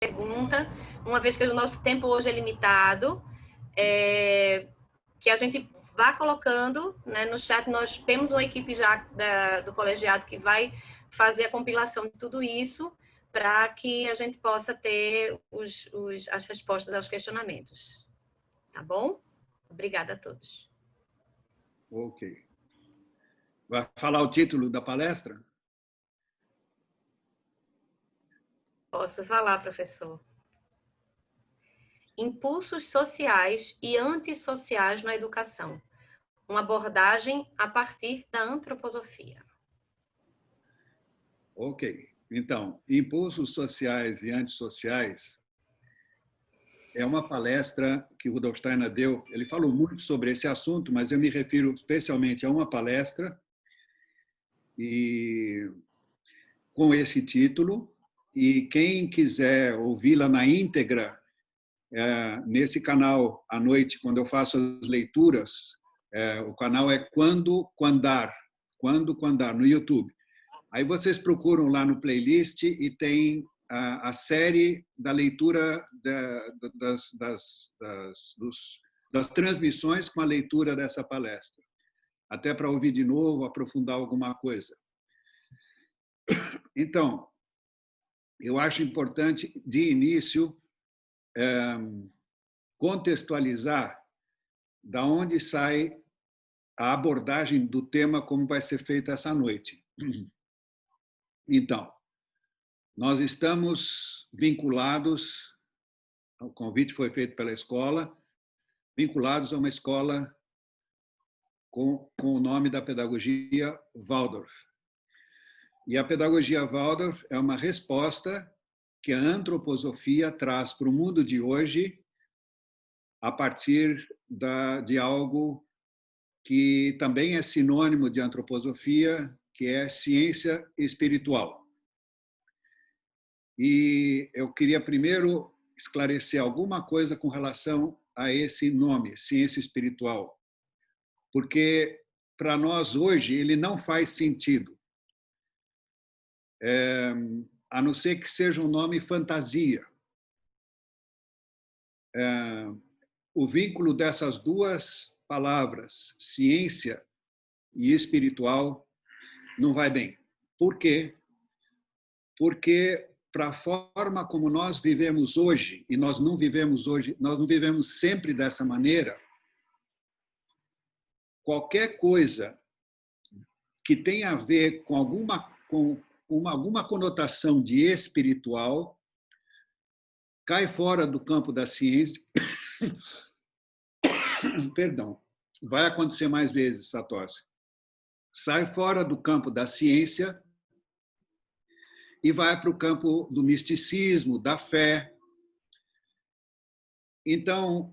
pergunta, uma vez que o nosso tempo hoje é limitado, que a gente vá colocando, né, no chat. Nós temos uma equipe já do colegiado que vai fazer a compilação de tudo isso para que a gente possa ter as respostas aos questionamentos. Tá bom? Obrigada a todos. Ok. Vai falar o título da palestra? Posso falar, professor. Impulsos sociais e antissociais na educação. Uma abordagem a partir da antroposofia. Ok. Então, impulsos sociais e antissociais é uma palestra que o Rudolf Steiner deu. Ele falou muito sobre esse assunto, mas eu me refiro especialmente a uma palestra e com esse título. E quem quiser ouvi-la na íntegra, nesse canal à noite, quando eu faço as leituras, o canal é Quando Quandar, no YouTube. Aí vocês procuram lá no playlist e tem a série da leitura das transmissões com a leitura dessa palestra, até para ouvir de novo, aprofundar alguma coisa. Então, eu acho importante, de início, contextualizar da onde sai a abordagem do tema, como vai ser feita essa noite. Então, nós estamos vinculados, o convite foi feito pela escola, vinculados a uma escola com o nome da pedagogia Waldorf. E a pedagogia Waldorf é uma resposta que a antroposofia traz para o mundo de hoje a partir de algo que também é sinônimo de antroposofia, que é ciência espiritual. E eu queria primeiro esclarecer alguma coisa com relação a esse nome, ciência espiritual, porque para nós hoje ele não faz sentido, a não ser que seja um nome fantasia. O vínculo dessas duas palavras, ciência e espiritual, não vai bem. Por quê? Porque para a forma como nós vivemos hoje, e nós não vivemos sempre dessa maneira, qualquer coisa que tenha a ver com alguma conotação de espiritual cai fora do campo da ciência. Perdão, vai acontecer mais vezes essa tosse. Sai fora do campo da ciência e vai para o campo do misticismo, da fé. Então,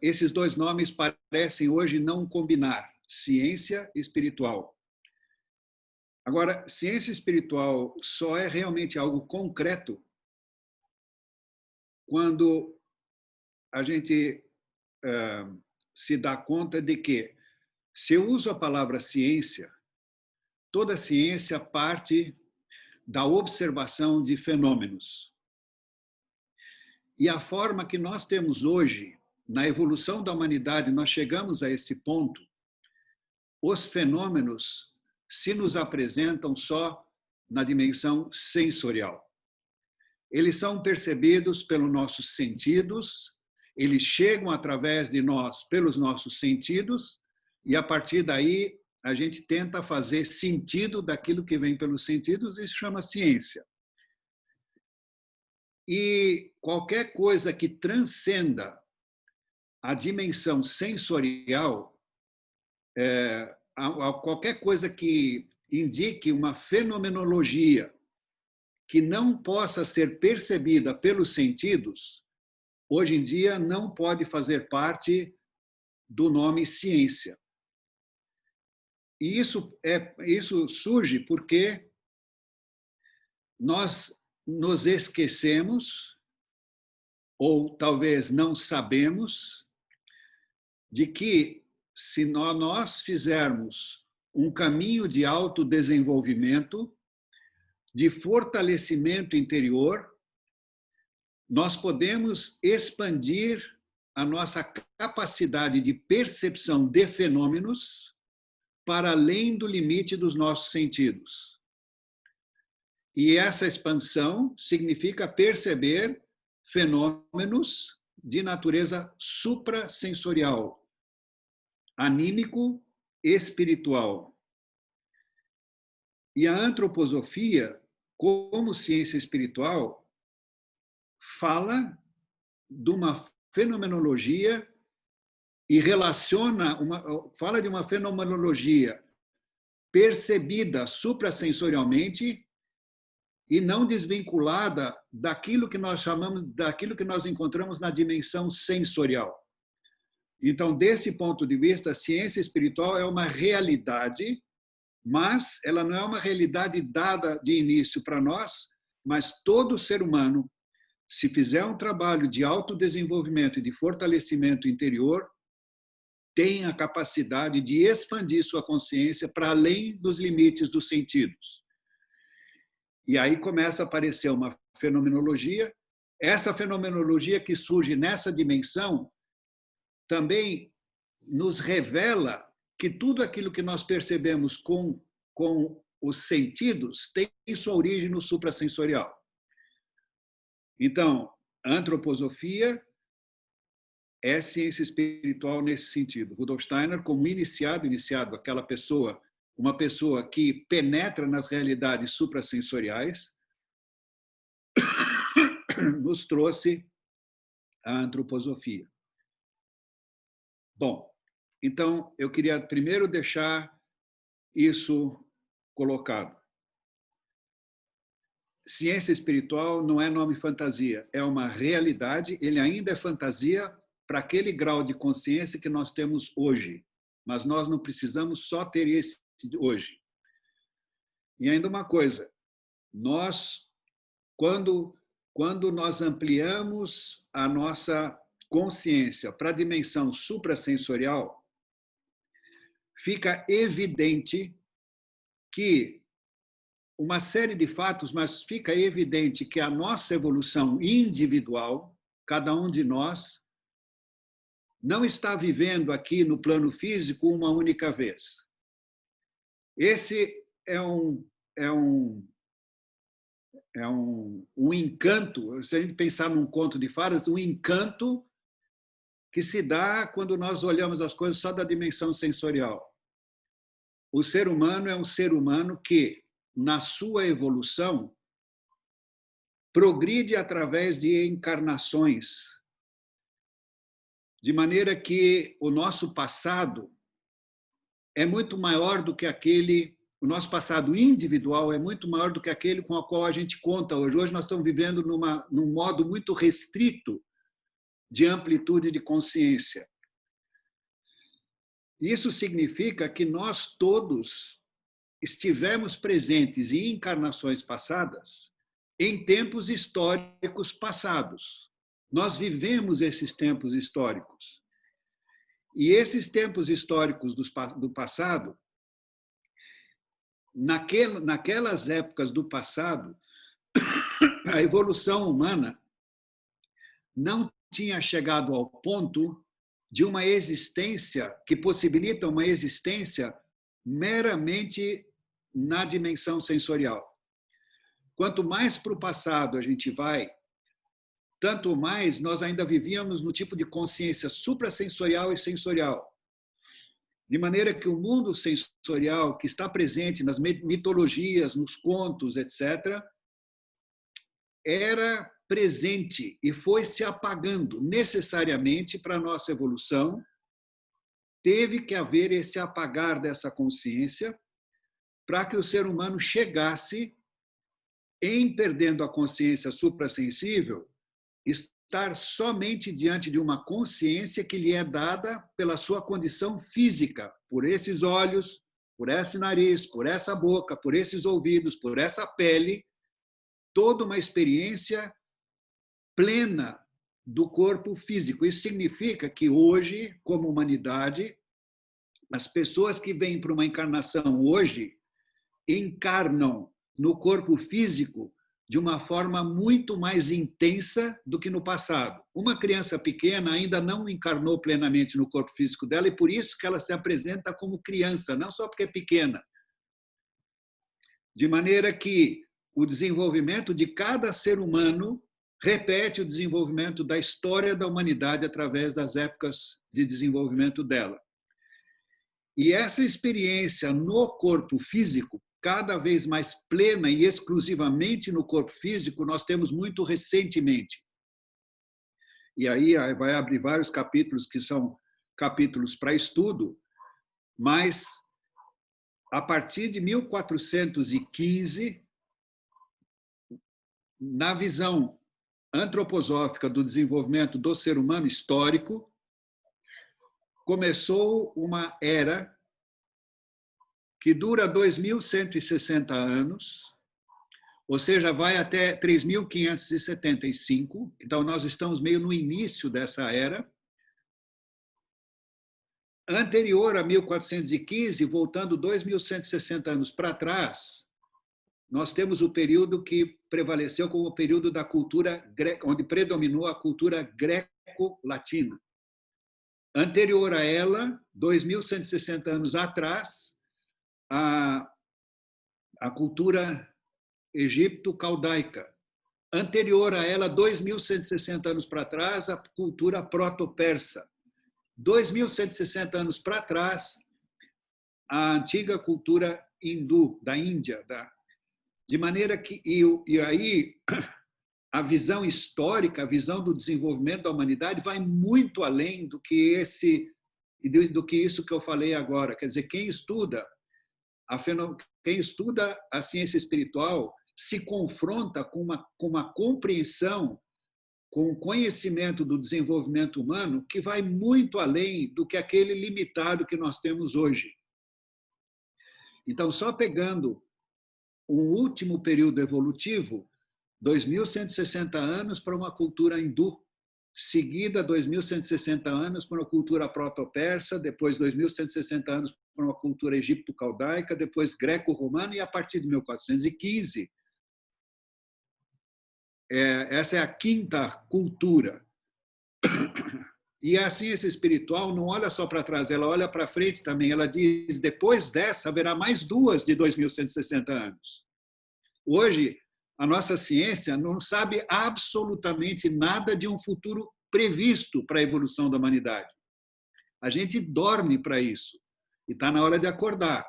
esses dois nomes parecem hoje não combinar, ciência e espiritual. Agora, ciência espiritual só é realmente algo concreto quando a gente se dá conta de que, se eu uso a palavra ciência, toda ciência parte da observação de fenômenos. E a forma que nós temos hoje, na evolução da humanidade, nós chegamos a esse ponto, os fenômenos se nos apresentam só na dimensão sensorial. Eles são percebidos pelos nossos sentidos, eles chegam através de nós pelos nossos sentidos, e a partir daí a gente tenta fazer sentido daquilo que vem pelos sentidos, e isso chama ciência. E qualquer coisa que transcenda a dimensão sensorial, qualquer coisa que indique uma fenomenologia que não possa ser percebida pelos sentidos, hoje em dia não pode fazer parte do nome ciência. E isso surge porque nós nos esquecemos, ou talvez não sabemos, de que se nós fizermos um caminho de autodesenvolvimento, de fortalecimento interior, nós podemos expandir a nossa capacidade de percepção de fenômenos para além do limite dos nossos sentidos. E essa expansão significa perceber fenômenos de natureza suprassensorial, anímico, espiritual. E a antroposofia, como ciência espiritual, fala de uma fenomenologia e fala de uma fenomenologia percebida suprassensorialmente e não desvinculada daquilo que nós encontramos na dimensão sensorial. Então, desse ponto de vista, a ciência espiritual é uma realidade, mas ela não é uma realidade dada de início para nós, mas todo ser humano, se fizer um trabalho de autodesenvolvimento e de fortalecimento interior, tem a capacidade de expandir sua consciência para além dos limites dos sentidos. E aí começa a aparecer uma fenomenologia. Essa fenomenologia que surge nessa dimensão também nos revela que tudo aquilo que nós percebemos com os sentidos tem sua origem no suprassensorial. Então, a antroposofia é ciência espiritual nesse sentido. Rudolf Steiner, como iniciado, aquela pessoa, uma pessoa que penetra nas realidades suprassensoriais, nos trouxe a antroposofia. Bom, então eu queria primeiro deixar isso colocado. Ciência espiritual não é nome fantasia, é uma realidade, ele ainda é fantasia para aquele grau de consciência que nós temos hoje, mas nós não precisamos só ter esse hoje. E ainda uma coisa, quando nós ampliamos a nossa consciência para a dimensão suprassensorial, fica evidente que uma série de fatos, mas fica evidente que a nossa evolução individual, cada um de nós, não está vivendo aqui no plano físico uma única vez. Esse é um encanto, se a gente pensar num conto de fadas, um encanto que se dá quando nós olhamos as coisas só da dimensão sensorial. O ser humano é um ser humano que, na sua evolução, progride através de encarnações, de maneira que o nosso passado é muito maior do que o nosso passado individual é muito maior do que aquele com o qual a gente conta hoje. Hoje nós estamos vivendo num modo muito restrito de amplitude de consciência. Isso significa que nós todos estivemos presentes em encarnações passadas, em tempos históricos passados. Nós vivemos esses tempos históricos. E esses tempos históricos do passado, naquelas épocas do passado, a evolução humana não tinha chegado ao ponto de uma existência que possibilita uma existência meramente na dimensão sensorial. Quanto mais para o passado a gente vai, tanto mais nós ainda vivíamos no tipo de consciência suprassensorial e sensorial. De maneira que o mundo sensorial que está presente nas mitologias, nos contos, etc., era presente e foi se apagando necessariamente para a nossa evolução. Teve que haver esse apagar dessa consciência para que o ser humano chegasse, em perdendo a consciência suprassensível, estar somente diante de uma consciência que lhe é dada pela sua condição física, por esses olhos, por esse nariz, por essa boca, por esses ouvidos, por essa pele, toda uma experiência plena do corpo físico. Isso significa que hoje, como humanidade, as pessoas que vêm para uma encarnação hoje encarnam no corpo físico de uma forma muito mais intensa do que no passado. Uma criança pequena ainda não encarnou plenamente no corpo físico dela e por isso que ela se apresenta como criança, não só porque é pequena. De maneira que o desenvolvimento de cada ser humano repete o desenvolvimento da história da humanidade através das épocas de desenvolvimento dela. E essa experiência no corpo físico, cada vez mais plena e exclusivamente no corpo físico, nós temos muito recentemente. E aí vai abrir vários capítulos que são capítulos para estudo, mas a partir de 1415, na visão antroposófica do desenvolvimento do ser humano histórico, começou uma era que dura 2.160 anos, ou seja, vai até 3.575. Então, nós estamos meio no início dessa era. Anterior a 1415, voltando 2.160 anos para trás, nós temos o período que prevaleceu como o período da cultura greca, onde predominou a cultura greco-latina. Anterior a ela, 2.160 anos atrás, a cultura egipto-caldaica. Anterior a ela, 2.160 anos para trás, a cultura proto-persa. 2.160 anos para trás, a antiga cultura hindu, da Índia. De maneira que, e aí, a visão histórica, a visão do desenvolvimento da humanidade vai muito além do que isso que eu falei agora. Quer dizer, quem estuda a ciência espiritual se confronta com uma compreensão, com um conhecimento do desenvolvimento humano que vai muito além do que aquele limitado que nós temos hoje. Então, só pegando um último período evolutivo, 2.160 anos para uma cultura hindu, seguida 2.160 anos para uma cultura proto-persa, depois 2.160 anos para uma cultura egipto-caldaica, depois greco-romana, e a partir de 1415, essa é a quinta cultura. E a ciência espiritual não olha só para trás, ela olha para frente também. Ela diz, depois dessa, haverá mais duas de 2.160 anos. Hoje, a nossa ciência não sabe absolutamente nada de um futuro previsto para a evolução da humanidade. A gente dorme para isso e está na hora de acordar.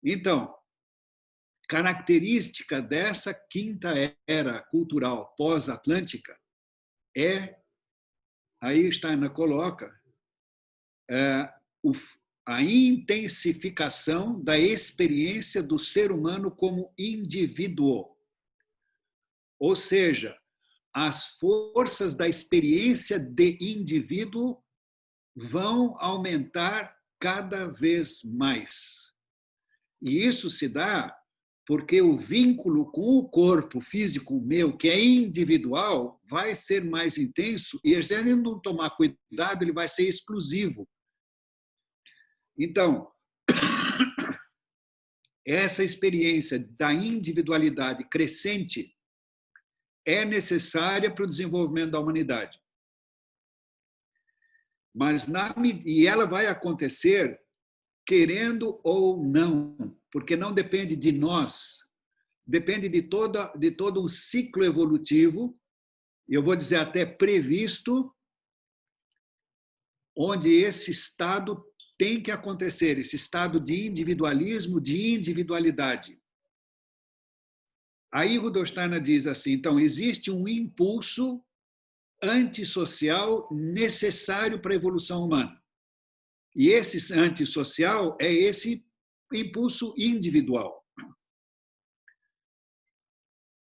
Então, característica dessa quinta era cultural pós-atlântica aí Steiner coloca, a intensificação da experiência do ser humano como indivíduo. Ou seja, as forças da experiência de indivíduo vão aumentar cada vez mais. E isso se dá porque o vínculo com o corpo físico meu, que é individual, vai ser mais intenso e, se ele não tomar cuidado, ele vai ser exclusivo. Então, essa experiência da individualidade crescente é necessária para o desenvolvimento da humanidade. E ela vai acontecer querendo ou não, porque não depende de nós, depende de todo um ciclo evolutivo, e eu vou dizer até previsto, onde esse estado tem que acontecer, esse estado de individualismo, de individualidade. Aí Rudolf Steiner diz assim, então, existe um impulso antissocial necessário para a evolução humana. E esse antissocial é esse impulso individual.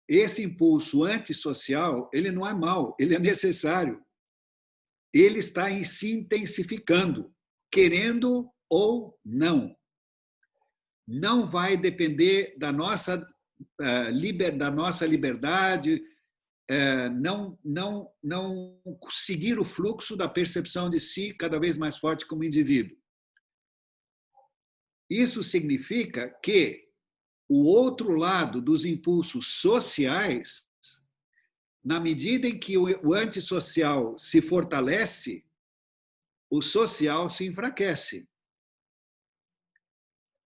Esse impulso antissocial, ele não é mau, ele é necessário. Ele está se intensificando, querendo ou não. Não vai depender da nossa liberdade, não seguir o fluxo da percepção de si cada vez mais forte como indivíduo. Isso significa que o outro lado dos impulsos sociais, na medida em que o antissocial se fortalece, o social se enfraquece.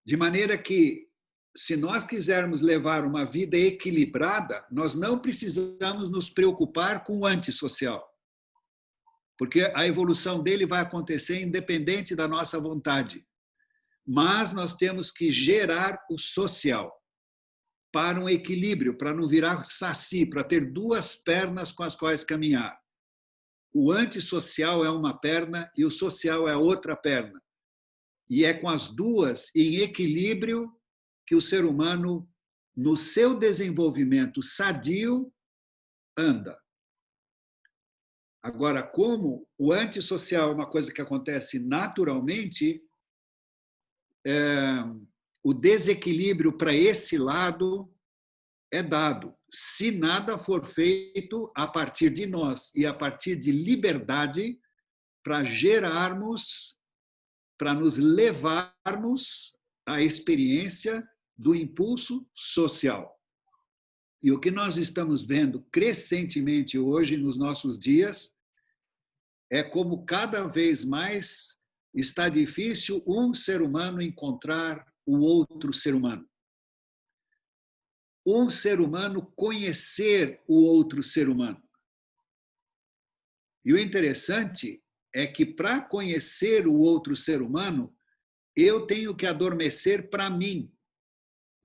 De maneira que, se nós quisermos levar uma vida equilibrada, nós não precisamos nos preocupar com o antissocial, porque a evolução dele vai acontecer independente da nossa vontade. Mas nós temos que gerar o social para um equilíbrio, para não virar saci, para ter duas pernas com as quais caminhar. O antissocial é uma perna e o social é outra perna. E é com as duas em equilíbrio que o ser humano, no seu desenvolvimento sadio, anda. Agora, como o antissocial é uma coisa que acontece naturalmente, o desequilíbrio para esse lado é dado, se nada for feito a partir de nós e a partir de liberdade para gerarmos, para nos levarmos à experiência do impulso social. E o que nós estamos vendo crescentemente hoje, nos nossos dias, é como cada vez mais está difícil um ser humano encontrar o outro ser humano. Um ser humano conhecer o outro ser humano. E o interessante é que, para conhecer o outro ser humano, eu tenho que adormecer para mim.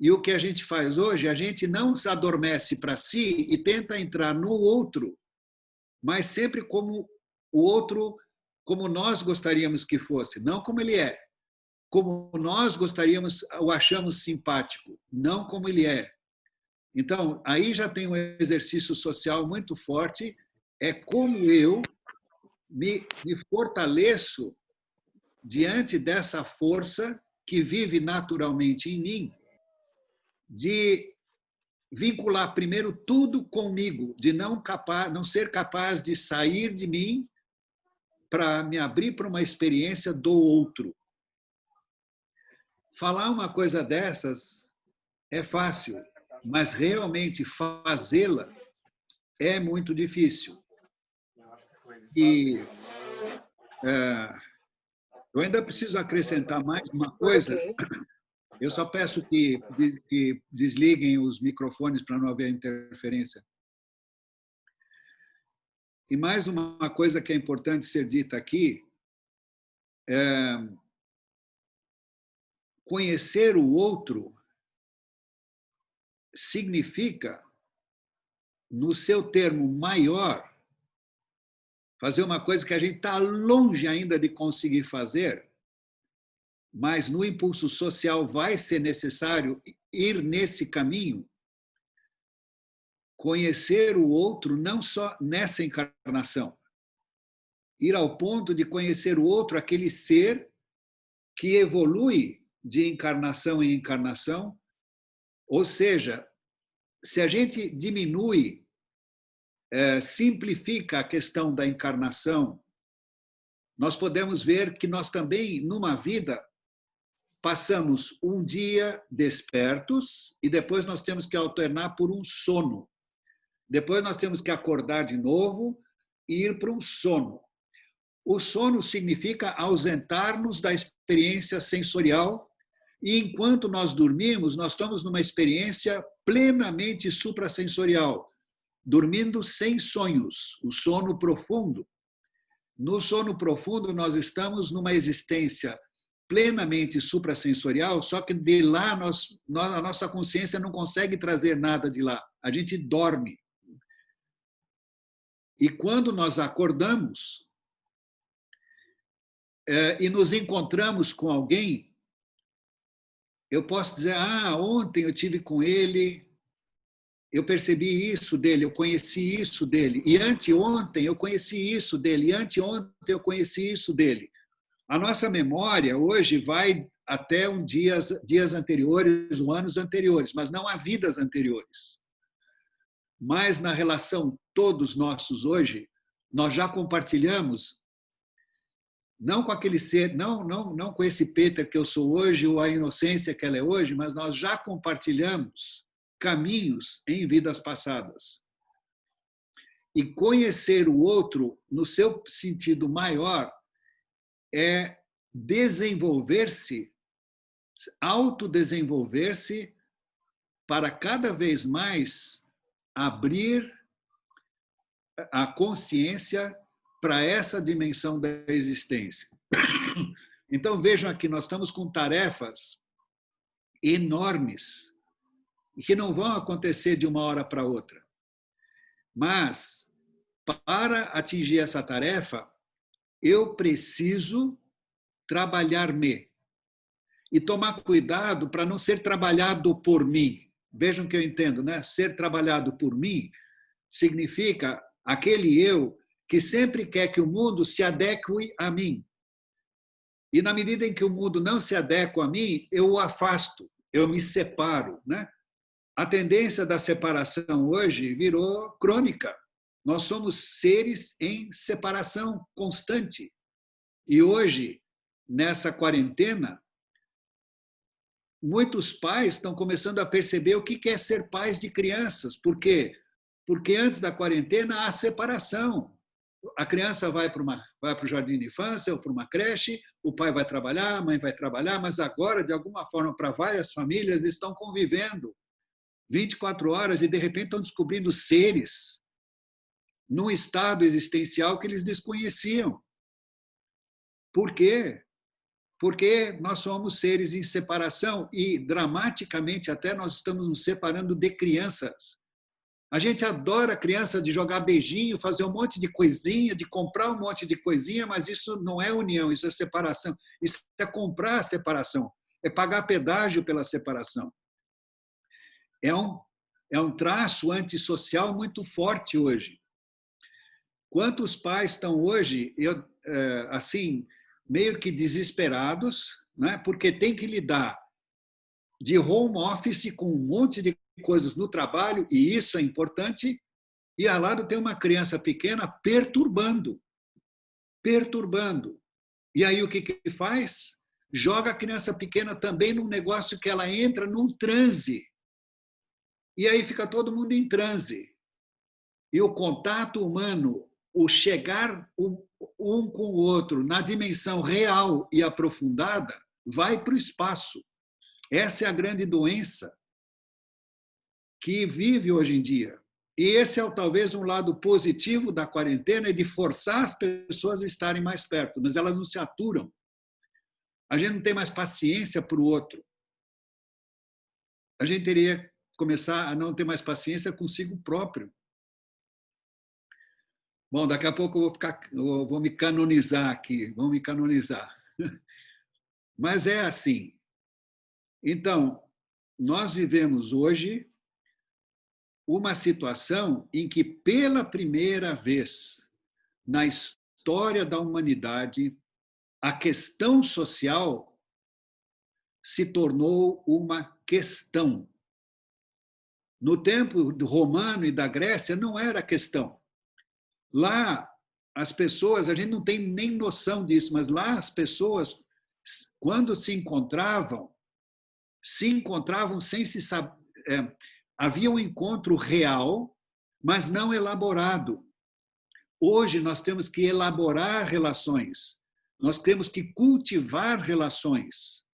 E o que a gente faz hoje, a gente não se adormece para si e tenta entrar no outro, mas sempre como o outro, como nós gostaríamos que fosse, não como ele é. Como nós gostaríamos, o achamos simpático, não como ele é. Então, aí já tem um exercício social muito forte, é como eu me fortaleço diante dessa força que vive naturalmente em mim, de vincular primeiro tudo comigo, de não ser capaz de sair de mim para me abrir para uma experiência do outro. Falar uma coisa dessas é fácil, mas realmente fazê-la é muito difícil. E eu ainda preciso acrescentar mais uma coisa. Eu só peço que desliguem os microfones para não haver interferência. E mais uma coisa que é importante ser dita aqui, conhecer o outro significa, no seu termo maior, fazer uma coisa que a gente está longe ainda de conseguir fazer, mas no impulso social vai ser necessário ir nesse caminho, conhecer o outro não só nessa encarnação, ir ao ponto de conhecer o outro, aquele ser que evolui de encarnação em encarnação, ou seja, se a gente diminui, simplifica a questão da encarnação, nós podemos ver que nós também, numa vida, passamos um dia despertos e depois nós temos que alternar por um sono. Depois nós temos que acordar de novo e ir para um sono. O sono significa ausentar-nos da experiência sensorial e, enquanto nós dormimos, nós estamos numa experiência plenamente suprassensorial, dormindo sem sonhos, o sono profundo. No sono profundo, nós estamos numa existência plenamente suprassensorial, só que de lá a nossa consciência não consegue trazer nada de lá. A gente dorme. E quando nós acordamos e nos encontramos com alguém, eu posso dizer, ontem eu tive com ele, eu percebi isso dele, eu conheci isso dele, e anteontem eu conheci isso dele, e anteontem eu conheci isso dele. A nossa memória hoje vai até dias anteriores, ou anos anteriores, mas não há vidas anteriores. Mas na relação todos nossos hoje, nós já compartilhamos não com aquele ser, não com esse Peter que eu sou hoje ou a inocência que ela é hoje, mas nós já compartilhamos caminhos em vidas passadas. E conhecer o outro, no seu sentido maior, é desenvolver-se, autodesenvolver-se para cada vez mais abrir a consciência para essa dimensão da existência. Então, vejam aqui, nós estamos com tarefas enormes e que não vão acontecer de uma hora para outra. Mas, para atingir essa tarefa, eu preciso trabalhar-me e tomar cuidado para não ser trabalhado por mim. Vejam que eu entendo, né? Ser trabalhado por mim significa aquele eu que sempre quer que o mundo se adeque a mim. E na medida em que o mundo não se adequa a mim, eu o afasto, eu me separo, né? A tendência da separação hoje virou crônica. Nós somos seres em separação constante. E hoje, nessa quarentena, muitos pais estão começando a perceber o que é ser pais de crianças. Por quê? Porque antes da quarentena há separação. A criança vai para o jardim de infância ou para uma creche, o pai vai trabalhar, a mãe vai trabalhar, mas agora, de alguma forma, para várias famílias, estão convivendo 24 horas e, de repente, estão descobrindo seres num estado existencial que eles desconheciam. Por quê? Porque nós somos seres em separação e, dramaticamente, até nós estamos nos separando de crianças. A gente adora criança de jogar beijinho, fazer um monte de coisinha, de comprar um monte de coisinha, mas isso não é união, isso é separação. Isso é comprar a separação, é pagar pedágio pela separação. É um traço antissocial muito forte hoje. Quantos pais estão hoje, assim, meio que desesperados, né? Porque tem que lidar de home office com um monte de coisas no trabalho, e isso é importante, e ao lado tem uma criança pequena perturbando. E aí o que faz? Joga a criança pequena também num negócio que ela entra num transe. E aí fica todo mundo em transe. E o contato humano, o chegar um com o outro na dimensão real e aprofundada, vai para o espaço. Essa é a grande doença que vive hoje em dia. E esse é talvez um lado positivo da quarentena, é de forçar as pessoas a estarem mais perto, mas elas não se aturam. A gente não tem mais paciência para o outro. A gente teria que começar a não ter mais paciência consigo próprio. Bom, daqui a pouco eu vou me canonizar aqui, vão me canonizar. Mas é assim. Então, nós vivemos hoje uma situação em que, pela primeira vez na história da humanidade, a questão social se tornou uma questão. No tempo do romano e da Grécia, não era questão. Lá, as pessoas, a gente não tem nem noção disso, mas lá as pessoas, quando se encontravam sem se saber. Havia um encontro real, mas não elaborado. Hoje nós temos que elaborar relações, nós temos que cultivar relações.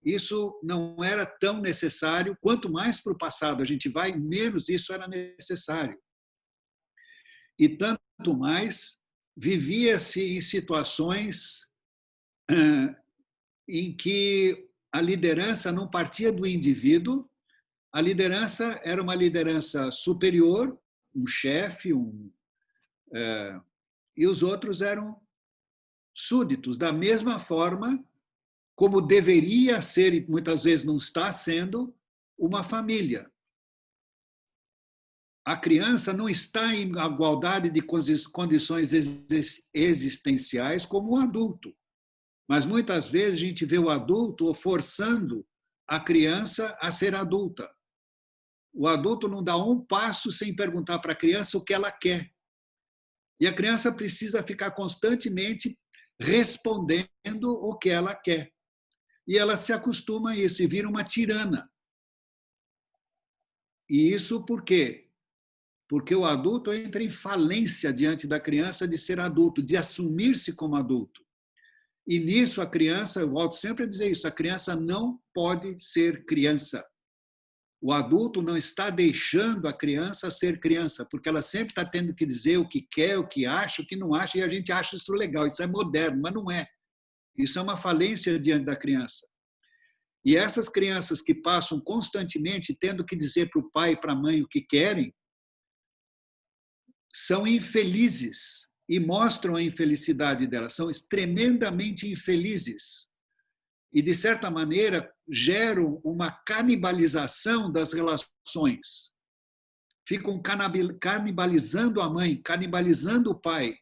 Isso não era tão necessário, quanto mais para o passado a gente vai, menos isso era necessário. E tanto mais, vivia-se em situações em que a liderança não partia do indivíduo, a liderança era uma liderança superior, um chefe, e os outros eram súditos, da mesma forma como deveria ser, e muitas vezes não está sendo, uma família. A criança não está em igualdade de condições existenciais como o adulto. Mas muitas vezes a gente vê o adulto forçando a criança a ser adulta. O adulto não dá um passo sem perguntar para a criança o que ela quer. E a criança precisa ficar constantemente respondendo o que ela quer. E ela se acostuma a isso e vira uma tirana. E isso por quê? Porque o adulto entra em falência diante da criança de ser adulto, de assumir-se como adulto. E nisso a criança, eu volto sempre a dizer isso, a criança não pode ser criança. O adulto não está deixando a criança ser criança, porque ela sempre está tendo que dizer o que quer, o que acha, o que não acha, e a gente acha isso legal, isso é moderno, mas não é. Isso é uma falência diante da criança. E essas crianças que passam constantemente tendo que dizer para o pai e para a mãe o que querem, são infelizes e mostram a infelicidade delas, são tremendamente infelizes. E, de certa maneira, geram uma canibalização das relações. Ficam canibalizando a mãe, canibalizando o pai.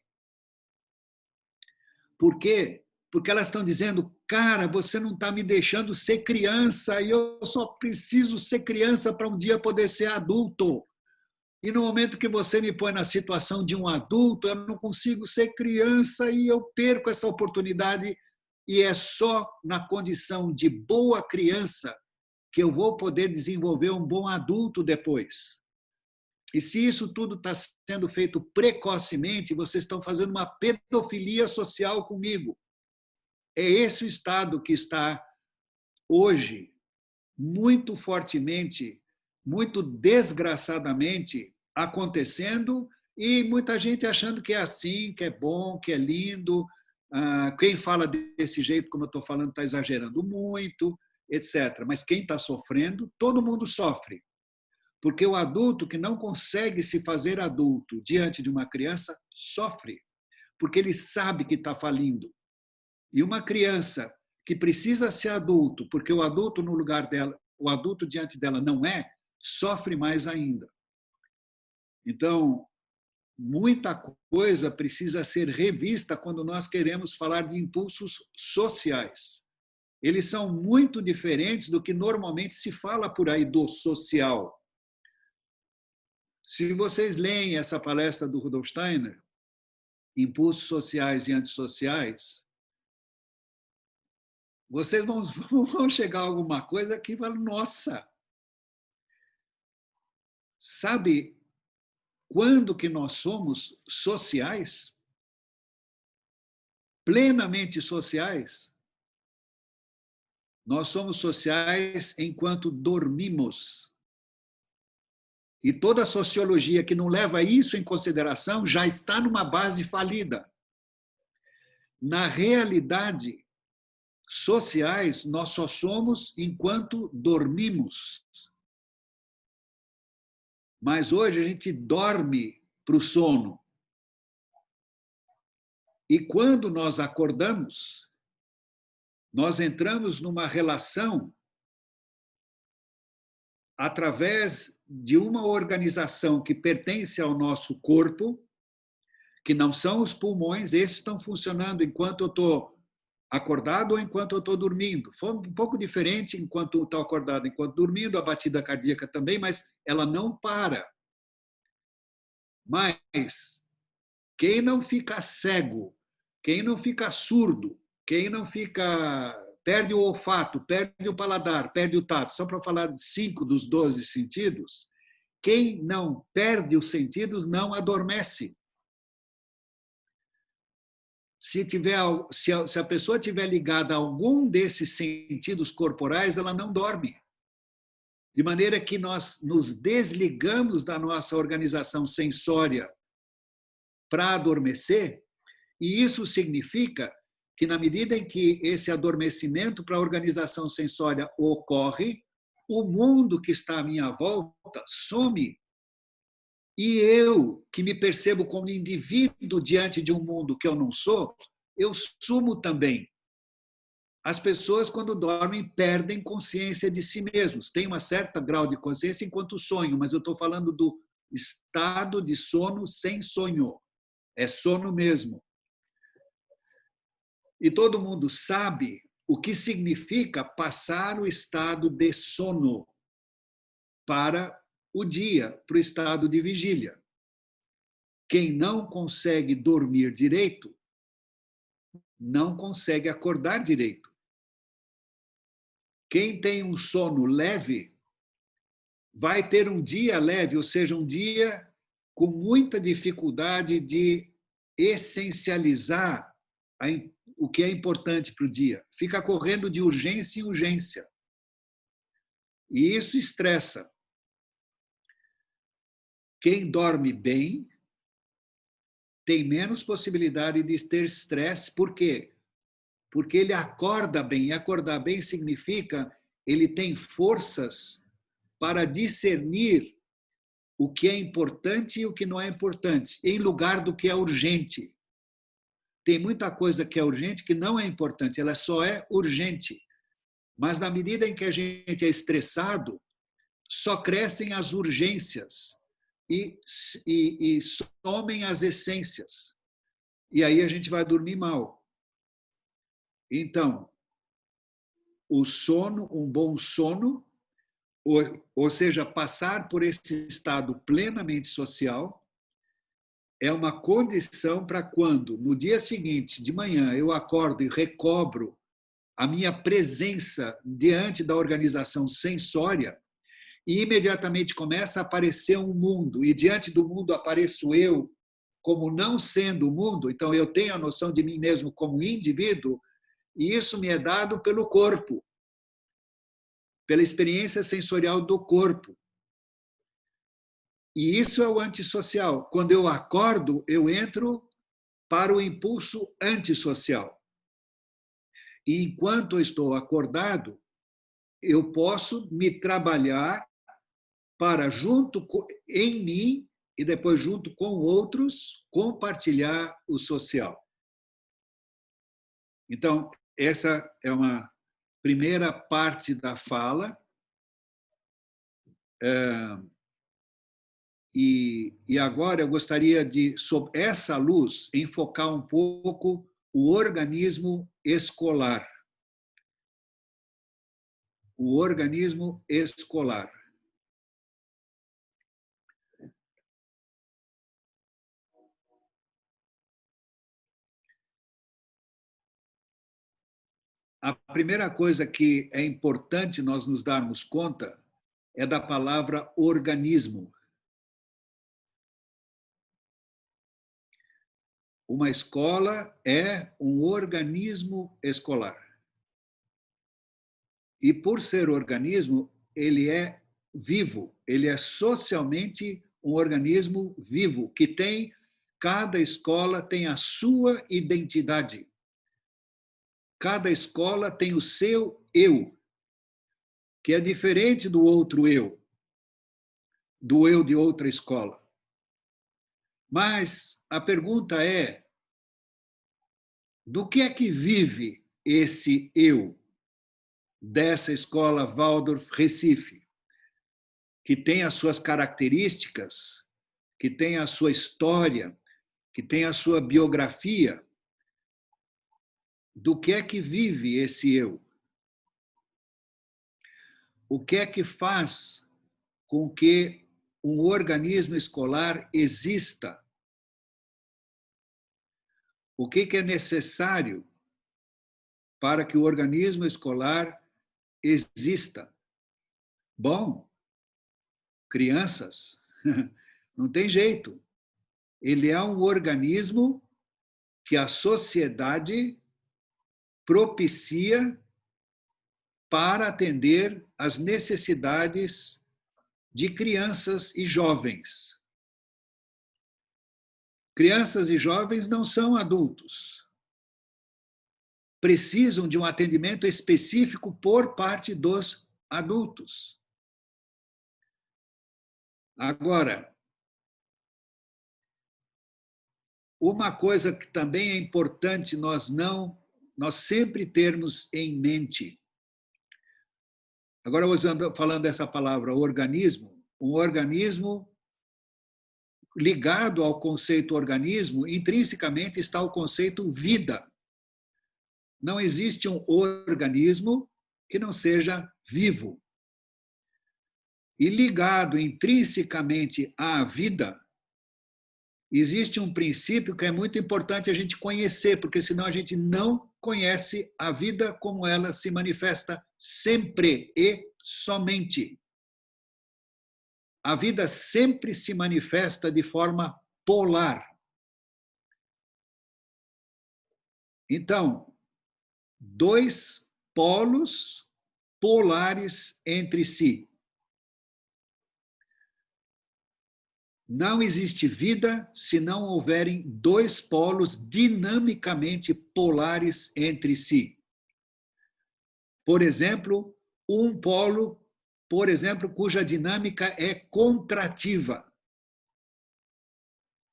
Por quê? Porque elas estão dizendo, cara, você não está me deixando ser criança e eu só preciso ser criança para um dia poder ser adulto. E no momento que você me põe na situação de um adulto, eu não consigo ser criança e eu perco essa oportunidade. E é só na condição de boa criança que eu vou poder desenvolver um bom adulto depois. E se isso tudo está sendo feito precocemente, vocês estão fazendo uma pedofilia social comigo. É esse o estado que está hoje muito fortemente, muito desgraçadamente acontecendo e muita gente achando que é assim, que é bom, que é lindo. Quem fala desse jeito, como eu estou falando, está exagerando muito, etc. Mas quem está sofrendo, todo mundo sofre. Porque o adulto que não consegue se fazer adulto diante de uma criança sofre, porque ele sabe que está falindo. E uma criança que precisa ser adulto, porque o adulto no lugar dela, o adulto diante dela não é, sofre mais ainda. Então, muita coisa precisa ser revista quando nós queremos falar de impulsos sociais. Eles são muito diferentes do que normalmente se fala por aí do social. Se vocês leem essa palestra do Rudolf Steiner, Impulsos Sociais e Antissociais, vocês vão chegar a alguma coisa que falam, nossa, sabe quando que nós somos sociais? Plenamente sociais? Nós somos sociais enquanto dormimos. E toda a sociologia que não leva isso em consideração já está numa base falida. Na realidade, sociais nós só somos enquanto dormimos. Mas hoje a gente dorme para o sono. E quando nós acordamos, nós entramos numa relação através de uma organização que pertence ao nosso corpo, que não são os pulmões, esses estão funcionando enquanto eu estou acordado ou enquanto eu estou dormindo. Foi um pouco diferente enquanto estou acordado, enquanto dormindo, a batida cardíaca também, mas ela não para. Mas quem não fica cego, quem não fica surdo, quem não fica perde o olfato, perde o paladar, perde o tato, só para falar de 5 dos 12 sentidos, quem não perde os sentidos não adormece. Se a pessoa tiver ligada a algum desses sentidos corporais, ela não dorme. De maneira que nós nos desligamos da nossa organização sensória para adormecer, e isso significa que, na medida em que esse adormecimento para a organização sensória ocorre, o mundo que está à minha volta some. E eu, que me percebo como indivíduo diante de um mundo que eu não sou, eu sumo também. As pessoas, quando dormem, perdem consciência de si mesmos. Tem um certo grau de consciência enquanto sonho, mas eu estou falando do estado de sono sem sonho. É sono mesmo. E todo mundo sabe o que significa passar o estado de sono para o dia, para o estado de vigília. Quem não consegue dormir direito não consegue acordar direito. Quem tem um sono leve vai ter um dia leve, ou seja, um dia com muita dificuldade de essencializar o que é importante para o dia. Fica correndo de urgência em urgência. E isso estressa. Quem dorme bem tem menos possibilidade de ter estresse. Por quê? Porque ele acorda bem. E acordar bem significa ele tem forças para discernir o que é importante e o que não é importante, em lugar do que é urgente. Tem muita coisa que é urgente que não é importante, ela só é urgente. Mas na medida em que a gente é estressado, só crescem as urgências e somem as essências. E aí a gente vai dormir mal. Então, o sono, um bom sono, ou seja, passar por esse estado plenamente social, é uma condição para quando, no dia seguinte, de manhã, eu acordo e recobro a minha presença diante da organização sensória, e imediatamente começa a aparecer um mundo, e diante do mundo apareço eu como não sendo o mundo, então eu tenho a noção de mim mesmo como indivíduo, e isso me é dado pelo corpo, pela experiência sensorial do corpo. E isso é o antissocial. Quando eu acordo, eu entro para o impulso antissocial. E enquanto eu estou acordado, eu posso me trabalhar para, em mim e depois junto com outros, compartilhar o social. Então, essa é uma primeira parte da fala. E agora eu gostaria de, sob essa luz, enfocar um pouco o organismo escolar. O organismo escolar. A primeira coisa que é importante nós nos darmos conta é da palavra organismo. Uma escola é um organismo escolar. E por ser organismo, ele é vivo, ele é socialmente um organismo vivo, que tem, cada escola tem a sua identidade. Cada escola tem o seu eu, que é diferente do outro eu, do eu de outra escola. Mas a pergunta é, do que é que vive esse eu dessa escola Waldorf Recife, que tem as suas características, que tem a sua história, que tem a sua biografia? Do que é que vive esse eu? O que é que faz com que um organismo escolar exista? O que é necessário para que o organismo escolar exista? Bom, crianças, não tem jeito. Ele é um organismo que a sociedade propicia para atender às necessidades de crianças e jovens. Crianças e jovens não são adultos. Precisam de um atendimento específico por parte dos adultos. Agora, uma coisa que também é importante nós sempre termos em mente. Agora, falando essa palavra organismo, um organismo ligado ao conceito organismo, intrinsecamente está o conceito vida. Não existe um organismo que não seja vivo. E ligado intrinsecamente à vida existe um princípio que é muito importante a gente conhecer, porque senão a gente não conhece a vida como ela se manifesta sempre e somente. A vida sempre se manifesta de forma polar. Então, dois polos polares entre si. Não existe vida se não houverem dois polos dinamicamente polares entre si. Por exemplo, um polo, por exemplo, cuja dinâmica é contrativa.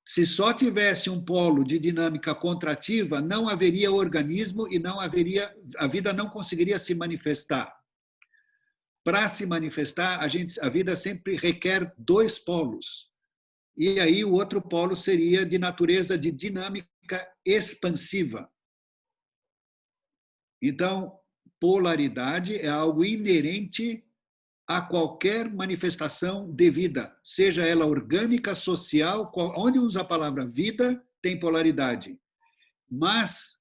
Se só tivesse um polo de dinâmica contrativa, não haveria organismo e a vida não conseguiria se manifestar. Para se manifestar, a vida sempre requer dois polos. E aí o outro polo seria de natureza de dinâmica expansiva. Então, polaridade é algo inerente a qualquer manifestação de vida, seja ela orgânica, social, onde usa a palavra vida, tem polaridade. Mas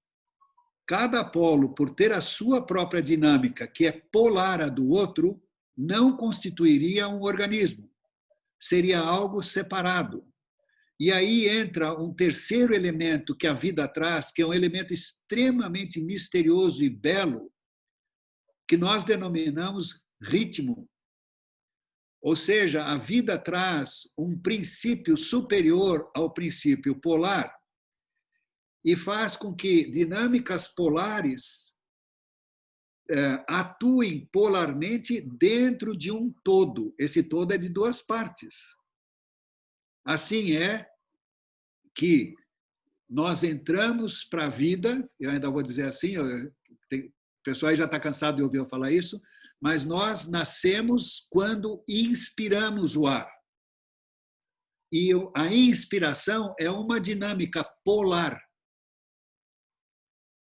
cada polo, por ter a sua própria dinâmica, que é polar a do outro, não constituiria um organismo. Seria algo separado. E aí entra um terceiro elemento que a vida traz, que é um elemento extremamente misterioso e belo, que nós denominamos ritmo. Ou seja, a vida traz um princípio superior ao princípio polar e faz com que dinâmicas polares atuem polarmente dentro de um todo. Esse todo é de duas partes. Assim é que nós entramos para a vida, eu ainda vou dizer assim, o pessoal aí já está cansado de ouvir eu falar isso, mas nós nascemos quando inspiramos o ar. E a inspiração é uma dinâmica polar.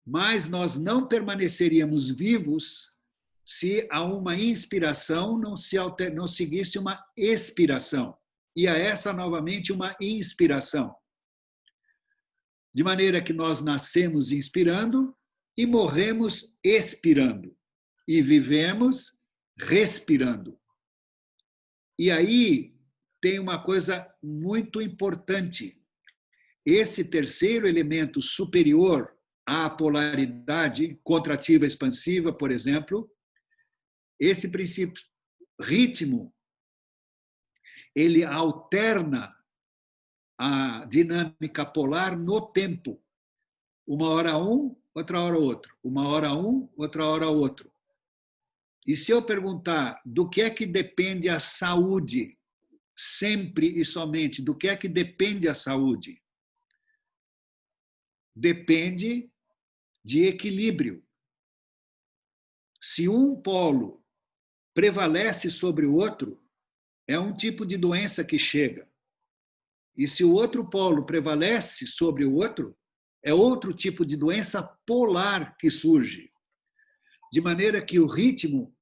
Mas nós não permaneceríamos vivos se a uma inspiração não seguisse uma expiração. E a essa, novamente, uma inspiração. De maneira que nós nascemos inspirando e morremos expirando. E vivemos respirando. E aí tem uma coisa muito importante. Esse terceiro elemento superior à polaridade contrativa expansiva, por exemplo, esse princípio ritmo, ele alterna a dinâmica polar no tempo. Uma hora um, outra hora outro. Uma hora um, outra hora outro. E se eu perguntar do que é que depende a saúde, sempre e somente, do que é que depende a saúde? Depende de equilíbrio. Se um polo prevalece sobre o outro, é um tipo de doença que chega. E se o outro polo prevalece sobre o outro, é outro tipo de doença polar que surge. De maneira que o ritmo,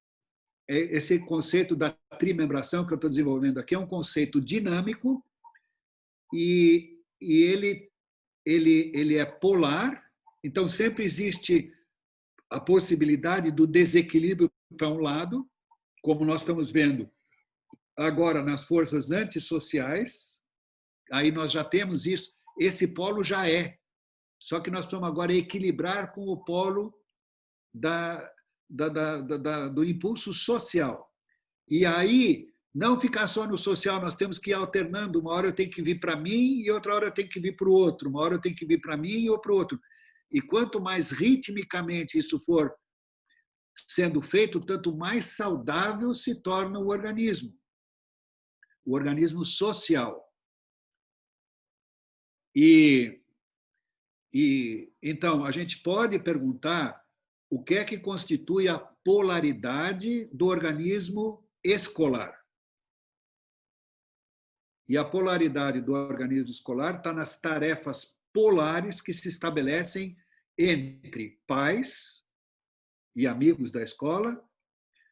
esse conceito da trimembração que eu estou desenvolvendo aqui, é um conceito dinâmico e ele é polar, então sempre existe a possibilidade do desequilíbrio para um lado, como nós estamos vendo agora nas forças antissociais, aí nós já temos isso, esse polo já é, só que nós precisamos agora equilibrar com o polo do impulso social. E aí, não ficar só no social, nós temos que ir alternando, uma hora eu tenho que vir para mim e outra hora eu tenho que vir para o outro, uma hora eu tenho que vir para mim ou para o outro. E quanto mais ritmicamente isso for sendo feito, tanto mais saudável se torna o organismo social. Então, a gente pode perguntar o que é que constitui a polaridade do organismo escolar. E a polaridade do organismo escolar está nas tarefas polares que se estabelecem entre pais e amigos da escola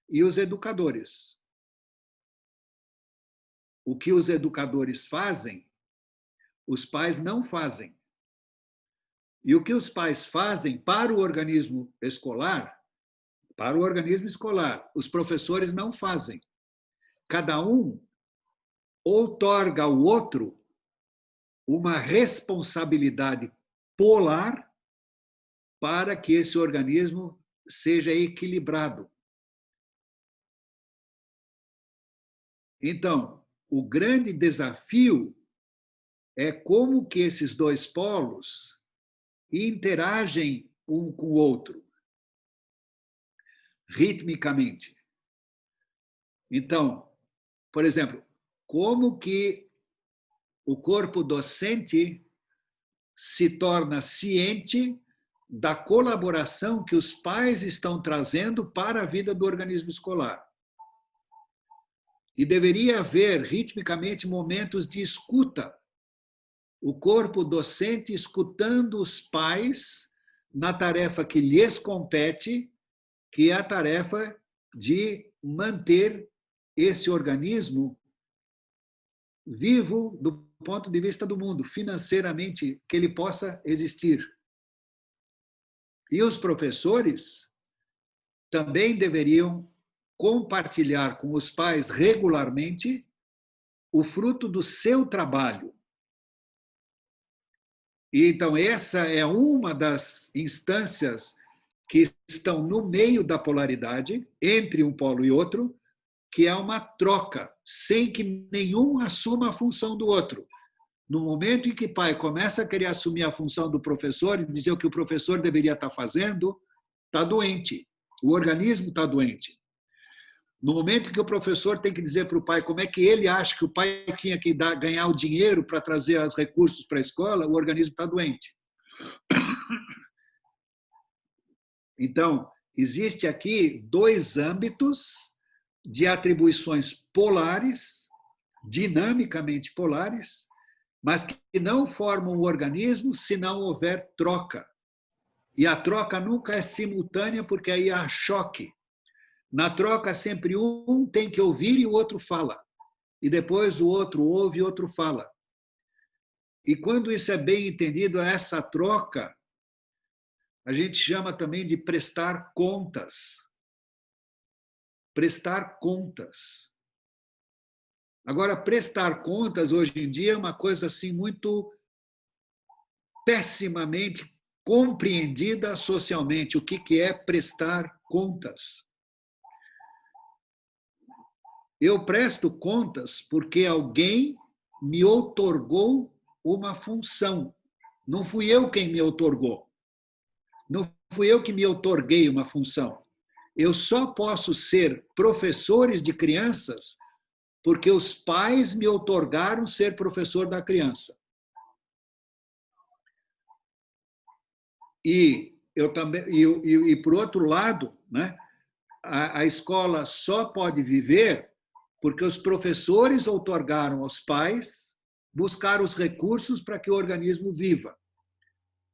e os educadores. O que os educadores fazem, os pais não fazem. E o que os pais fazem para o organismo escolar, os professores não fazem. Cada um outorga ao outro uma responsabilidade polar para que esse organismo seja equilibrado. Então, o grande desafio é como que esses dois polos interagem um com o outro, ritmicamente. Então, por exemplo, como que o corpo docente se torna ciente da colaboração que os pais estão trazendo para a vida do organismo escolar. E deveria haver, ritmicamente, momentos de escuta. O corpo docente escutando os pais na tarefa que lhes compete, que é a tarefa de manter esse organismo vivo do ponto de vista do mundo, financeiramente, que ele possa existir. E os professores também deveriam compartilhar com os pais regularmente o fruto do seu trabalho. E então essa é uma das instâncias que estão no meio da polaridade, entre um polo e outro, que é uma troca, sem que nenhum assuma a função do outro. No momento em que o pai começa a querer assumir a função do professor e dizer o que o professor deveria estar fazendo, está doente. O organismo está doente. No momento em que o professor tem que dizer para o pai como é que ele acha que o pai tinha que ganhar o dinheiro para trazer os recursos para a escola, o organismo está doente. Então, existe aqui dois âmbitos de atribuições polares, dinamicamente polares, mas que não formam o organismo se não houver troca. E a troca nunca é simultânea, porque aí há choque. Na troca, sempre um tem que ouvir e o outro fala. E depois o outro ouve e o outro fala. E quando isso é bem entendido, essa troca, a gente chama também de prestar contas. Prestar contas. Agora, prestar contas, hoje em dia, é uma coisa assim muito pessimamente compreendida socialmente. O que é prestar contas? Eu presto contas porque alguém me outorgou uma função. Não fui eu quem me outorgou. Não fui eu que me outorguei uma função. Eu só posso ser professores de crianças porque os pais me outorgaram ser professor da criança. E eu também, por outro lado, né, a escola só pode viver porque os professores outorgaram aos pais buscar os recursos para que o organismo viva.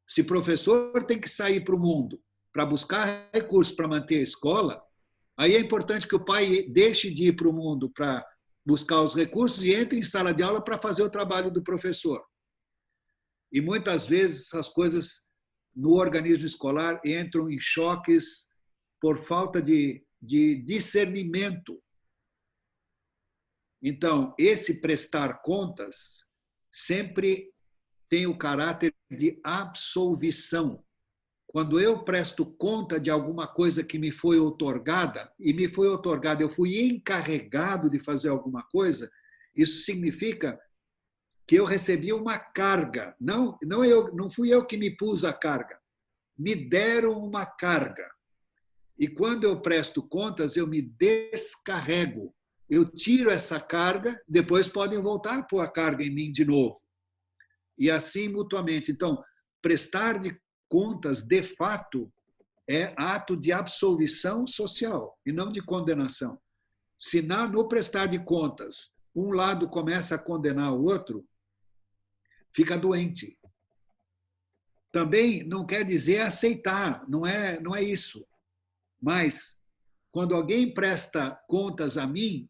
Se o professor tem que sair para o mundo para buscar recursos para manter a escola, aí é importante que o pai deixe de ir para o mundo para buscar os recursos e entre em sala de aula para fazer o trabalho do professor. E muitas vezes as coisas no organismo escolar entram em choques por falta de discernimento. Então, esse prestar contas sempre tem o caráter de absolvição. Quando eu presto conta de alguma coisa que me foi outorgada, eu fui encarregado de fazer alguma coisa, isso significa que eu recebi uma carga. Não fui eu que me pus a carga. Me deram uma carga. E quando eu presto contas, eu me descarrego. Eu tiro essa carga, depois podem voltar a pôr a carga em mim de novo. E assim mutuamente. Então, prestar de contas, de fato, é ato de absolvição social e não de condenação. Se no prestar de contas, um lado começa a condenar o outro, fica doente. Também não quer dizer aceitar, não é isso. Mas, quando alguém presta contas a mim,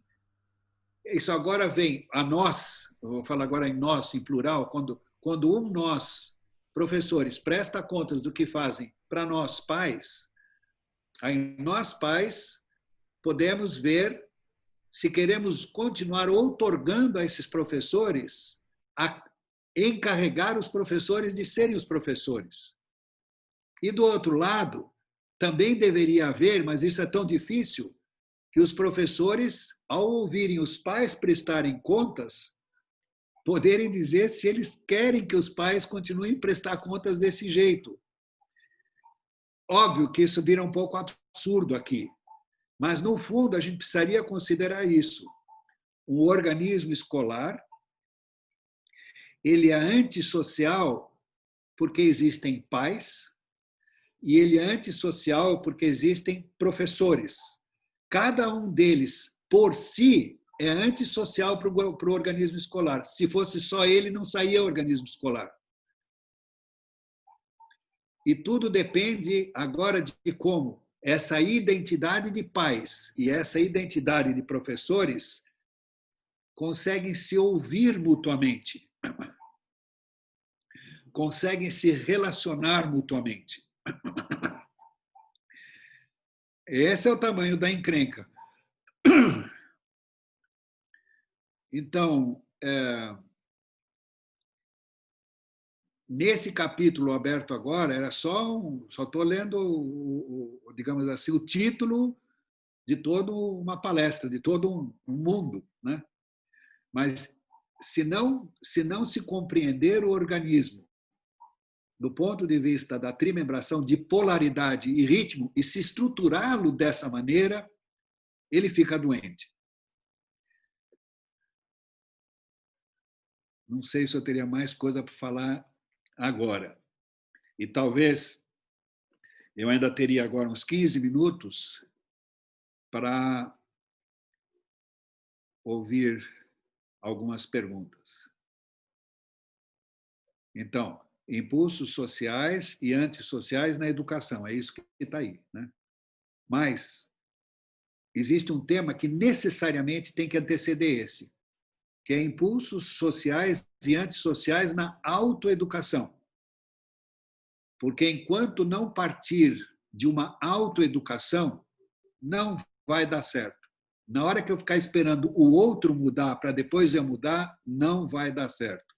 isso agora vem a nós, eu vou falar agora em nós, em plural, quando quando nós, professores, presta contas do que fazem para nós pais, aí nós pais podemos ver se queremos continuar outorgando a esses professores, a encarregar os professores de serem os professores. E do outro lado, também deveria haver, mas isso é tão difícil, que os professores, ao ouvirem os pais prestarem contas, poderem dizer se eles querem que os pais continuem a prestar contas desse jeito. Óbvio que isso vira um pouco absurdo aqui, mas, no fundo, a gente precisaria considerar isso. Um organismo escolar, ele é antissocial porque existem pais, e ele é antissocial porque existem professores. Cada um deles, por si, é antissocial para o organismo escolar. Se fosse só ele, não saía organismo escolar. E tudo depende agora de como essa identidade de pais e essa identidade de professores conseguem se ouvir mutuamente, conseguem se relacionar mutuamente. Esse é o tamanho da encrenca. Então, nesse capítulo aberto agora, era só estou lendo, digamos assim, o título de toda uma palestra, de todo um mundo, né? Mas se não se compreender o organismo do ponto de vista da trimembração de polaridade e ritmo e se estruturá-lo dessa maneira, ele fica doente. Não sei se eu teria mais coisa para falar agora. E talvez eu ainda teria agora uns 15 minutos para ouvir algumas perguntas. Então, impulsos sociais e antissociais na educação, é isso que está aí, né? Mas existe um tema que necessariamente tem que anteceder esse, que é impulsos sociais e antissociais na autoeducação. Porque enquanto não partir de uma autoeducação, não vai dar certo. Na hora que eu ficar esperando o outro mudar para depois eu mudar, não vai dar certo.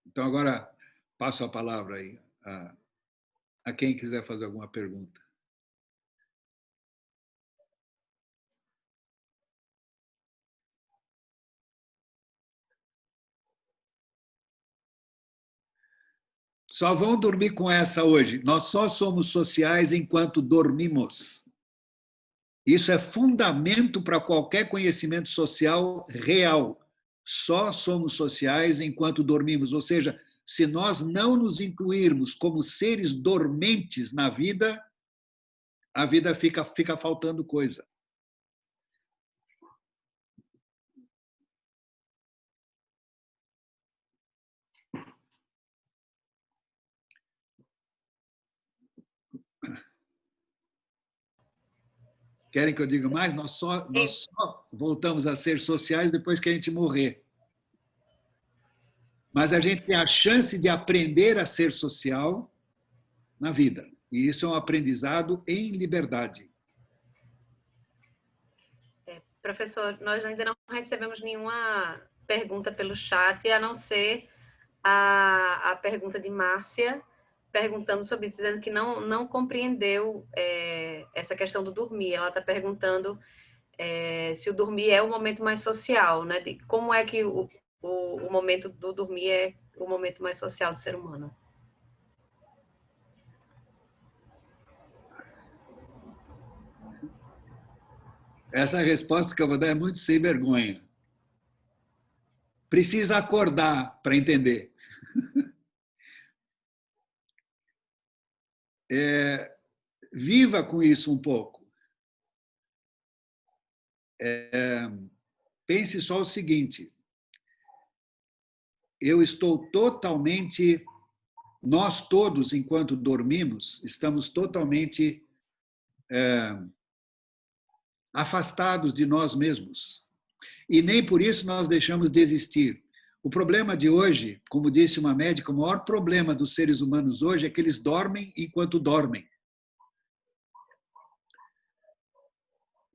Então, agora passo a palavra aí a quem quiser fazer alguma pergunta. Só vão dormir com essa hoje. Nós só somos sociais enquanto dormimos. Isso é fundamento para qualquer conhecimento social real. Só somos sociais enquanto dormimos. Ou seja, se nós não nos incluirmos como seres dormentes na vida, a vida fica faltando coisa. Querem que eu diga mais? Nós só voltamos a ser sociais depois que a gente morrer. Mas a gente tem a chance de aprender a ser social na vida. E isso é um aprendizado em liberdade. Professor, nós ainda não recebemos nenhuma pergunta pelo chat, a não ser a pergunta de Márcia, perguntando sobre, dizendo que não compreendeu essa questão do dormir. Ela está perguntando se o dormir é o momento mais social, né? Como é que o momento do dormir é o momento mais social do ser humano? Essa resposta que eu vou dar é muito sem vergonha. Precisa acordar para entender. Viva com isso um pouco. Pense só o seguinte: eu estou totalmente, nós todos, enquanto dormimos, estamos totalmente afastados de nós mesmos. E nem por isso nós deixamos de existir. O problema de hoje, como disse uma médica, o maior problema dos seres humanos hoje é que eles dormem enquanto dormem.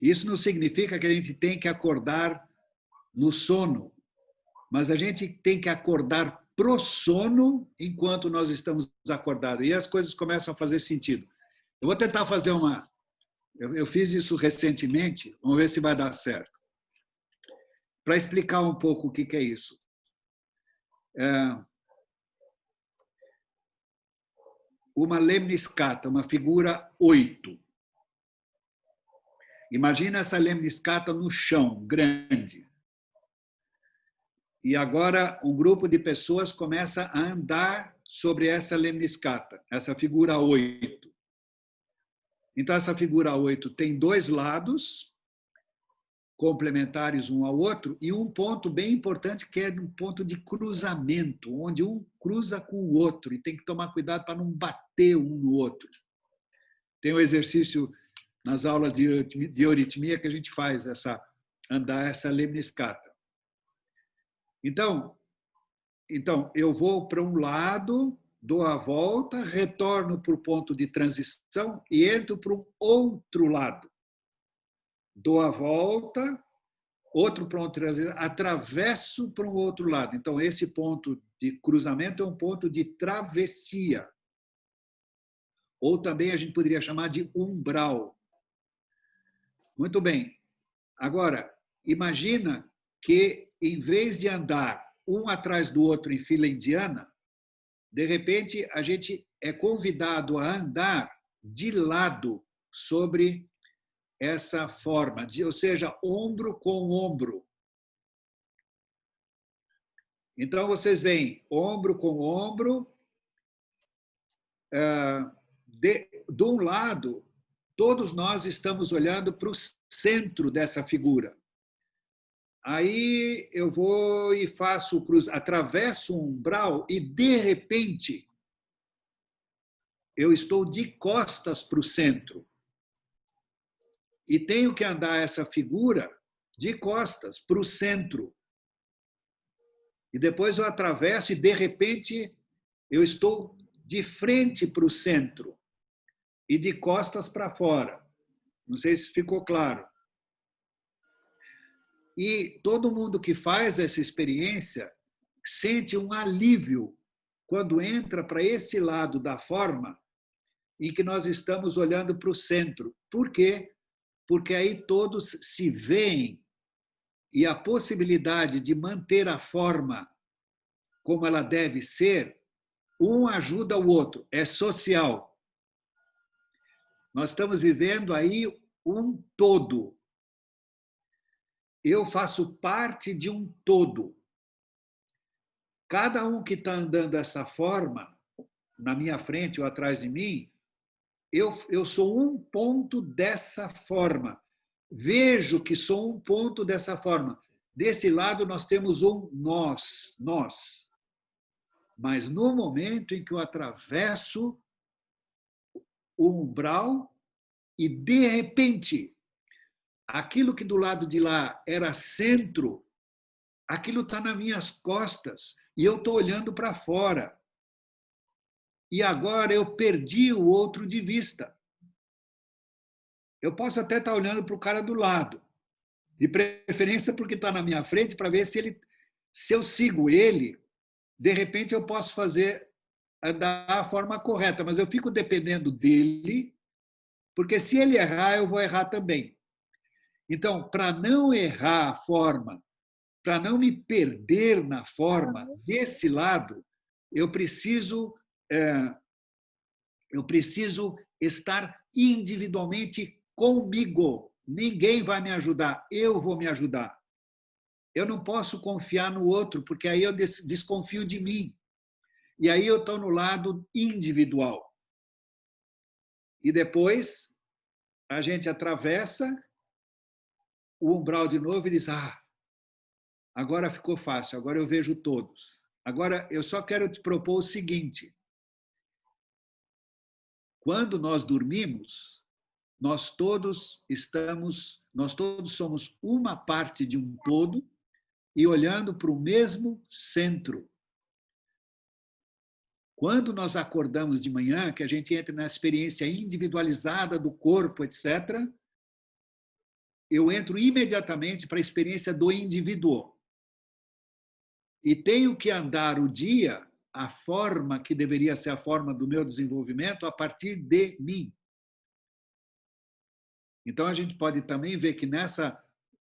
Isso não significa que a gente tem que acordar no sono, mas a gente tem que acordar pro sono enquanto nós estamos acordados. E as coisas começam a fazer sentido. Eu vou tentar fazer uma... Eu fiz isso recentemente, vamos ver se vai dar certo. Para explicar um pouco o que é isso. Uma lemniscata, uma figura 8. Imagina essa lemniscata no chão, grande. E agora um grupo de pessoas começa a andar sobre essa lemniscata, essa figura 8. Então, essa figura 8 tem dois lados, complementares um ao outro, e um ponto bem importante que é um ponto de cruzamento, onde um cruza com o outro, e tem que tomar cuidado para não bater um no outro. Tem um exercício nas aulas de euritmia que a gente faz, andar essa lemniscata. Então, eu vou para um lado, dou a volta, retorno para o ponto de transição e entro para o outro lado. Dou a volta, outro ponto de transição, atravesso para um outro lado. Então, esse ponto de cruzamento é um ponto de travessia. Ou também a gente poderia chamar de umbral. Muito bem. Agora, imagina que, em vez de andar um atrás do outro em fila indiana, de repente, a gente é convidado a andar de lado sobre essa forma, ou seja, ombro com ombro. Então, vocês veem ombro com ombro. De um lado, todos nós estamos olhando para o centro dessa figura. Aí eu vou e faço o atravesso um umbral e, de repente, eu estou de costas para o centro. E tenho que andar essa figura de costas para o centro. E depois eu atravesso e, de repente, eu estou de frente para o centro e de costas para fora. Não sei se ficou claro. E todo mundo que faz essa experiência sente um alívio quando entra para esse lado da forma em que nós estamos olhando para o centro. Por quê? Porque aí todos se veem e a possibilidade de manter a forma como ela deve ser, um ajuda o outro, é social. Nós estamos vivendo aí um todo. Eu faço parte de um todo. Cada um que está andando dessa forma, na minha frente ou atrás de mim, eu sou um ponto dessa forma. Vejo que sou um ponto dessa forma. Desse lado nós temos um nós. Mas no momento em que eu atravesso o umbral e, de repente, aquilo que do lado de lá era centro, aquilo está nas minhas costas e eu estou olhando para fora. E agora eu perdi o outro de vista. Eu posso até estar olhando para o cara do lado, de preferência porque está na minha frente, para ver se eu sigo ele, de repente eu posso fazer da forma correta, mas eu fico dependendo dele, porque se ele errar, eu vou errar também. Então, para não errar a forma, para não me perder na forma desse lado, eu preciso estar individualmente comigo. Ninguém vai me ajudar, eu vou me ajudar. Eu não posso confiar no outro, porque aí eu desconfio de mim. E aí eu estou no lado individual. E depois a gente atravessa o umbral de novo e diz: agora ficou fácil, agora eu vejo todos. Agora eu só quero te propor o seguinte: quando nós dormimos, nós todos estamos Nós todos somos uma parte de um todo e olhando para o mesmo centro. Quando nós acordamos de manhã, que a gente entra na experiência individualizada do corpo, etc., eu entro imediatamente para a experiência do indivíduo. E tenho que andar o dia a forma que deveria ser a forma do meu desenvolvimento a partir de mim. Então, a gente pode também ver que nessa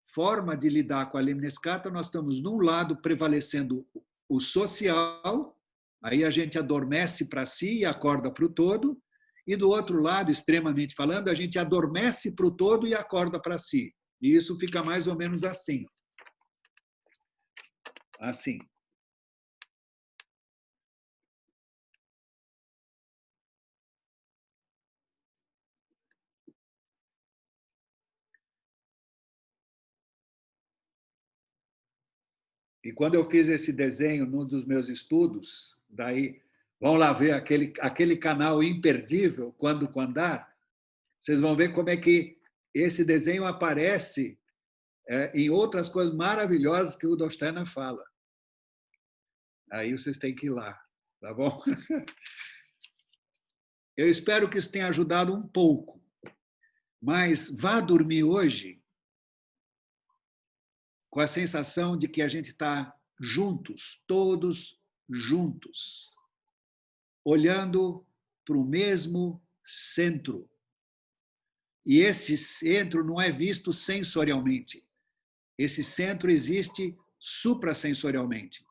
forma de lidar com a lemniscata, nós estamos, num lado, prevalecendo o social, aí a gente adormece para si e acorda para o todo, e do outro lado, extremamente falando, a gente adormece para o todo e acorda para si. E isso fica mais ou menos assim. Assim. E quando eu fiz esse desenho num dos meus estudos, daí vão lá ver aquele canal imperdível, Quando com Andar, vocês vão ver como é que esse desenho aparece em outras coisas maravilhosas que o Rudolf Steiner fala. Aí vocês têm que ir lá, tá bom? Eu espero que isso tenha ajudado um pouco, mas vá dormir hoje com a sensação de que a gente está juntos, todos juntos, olhando para o mesmo centro. E esse centro não é visto sensorialmente. Esse centro existe suprasensorialmente.